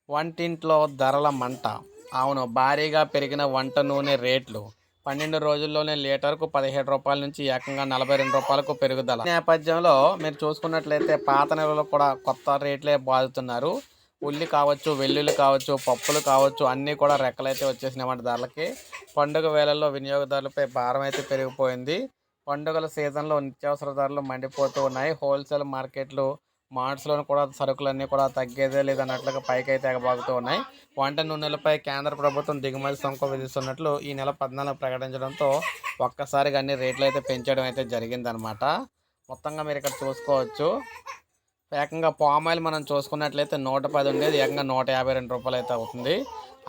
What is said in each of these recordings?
వంటింట్లో ధరల మంట. అవును, భారీగా పెరిగిన వంట నూనె రేట్లు. 12 రోజుల్లోనే లీటర్కు రూ. 17 నుంచి ఏకంగా రూ. 42 పెరుగుదల. ఈ నేపథ్యంలో మీరు చూసుకున్నట్లయితే పాత నెలలో కూడా కొత్త రేట్లే బాదుతున్నారు. ఉల్లి కావచ్చు, వెల్లుల్లి కావచ్చు, పప్పులు కావచ్చు, అన్నీ కూడా రెక్కలైతే వచ్చేసినాయన్నమాట ధరలకి. పండుగ వేళల్లో వినియోగదారులపై భారం అయితే పెరిగిపోయింది. పండుగల సీజన్లో నిత్యావసర ధరలు మండిపోతూ ఉన్నాయి. హోల్సేల్ మార్కెట్లు, మార్ట్స్‌లోను కూడా సరుకులన్నీ కూడా తగ్గేదే లేదన్నట్లుగా పైకైతే ఎగబాకుతూ ఉన్నాయి. వంట నూనెలపై కేంద్ర ప్రభుత్వం దిగుమతి సుంకం విధిస్తున్నట్లు ఈ నెల 14 ప్రకటించడంతో ఒక్కసారిగా అన్ని రేట్లయితే పెంచేయడం అయితే జరిగిందనమాట. మొత్తంగా మీరిక్కడ చూసుకోవచ్చు. ఏకంగా పామాయిల్ మనం చూసుకున్నట్లయితే 110 ఉండేది ఏకంగా రూ. 152 అయితే అవుతుంది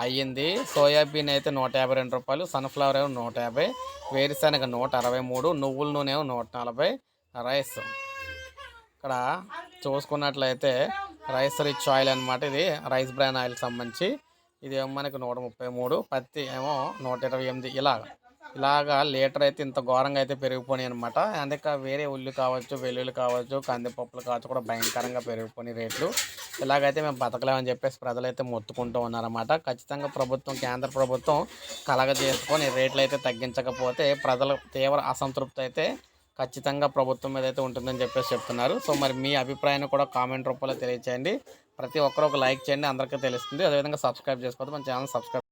అయ్యింది. సోయాబీన్ అయితే రూ. 152, సన్‌ఫ్లవర్ ఏమో 150, వేరుశనగ 163, నువ్వుల నూనె ఏమో 140, రైస్ ఇక్కడ చూసుకున్నట్లయితే రైస్ రిచ్ ఆయిల్ అనమాట. ఇది రైస్ బ్రాన్ ఆయిల్ సంబంధించి ఇది ఏమో మనకి 133, పత్తి ఏమో 128. ఇలాగా లీటర్ అయితే ఇంత ఘోరంగా అయితే పెరిగిపోయినాయి అనమాట. అందుకే వేరే ఉల్లి కావచ్చు, వెల్లుల్లి కావచ్చు, కందిపప్పులు కావచ్చు కూడా భయంకరంగా పెరిగిపోయినాయి రేట్లు. ఇలాగైతే మేము బతకలేమని చెప్పేసి ప్రజలైతే మొత్తుకుంటూ ఉన్నారన్నమాట. ఖచ్చితంగా ప్రభుత్వం, కేంద్ర ప్రభుత్వం కలగజేసుకొని రేట్లు అయితే తగ్గించకపోతే ప్రజలు తీవ్ర అసంతృప్తి అయితే ఖచ్చితంగా ప్రభుత్వం మీద అయితే ఉంటుందని చెప్పేసి చెప్తున్నారు. సో మరి మీ అభిప్రాయాన్ని కూడా కామెంట్ రూపంలో తెలియచేయండి. ప్రతి ఒక్కరు ఒక లైక్ చేయండి, అందరికీ తెలుస్తుంది. అదేవిధంగా సబ్స్క్రైబ్ చేసుకోవద్దు, మన ఛానల్ సబ్స్క్రైబ్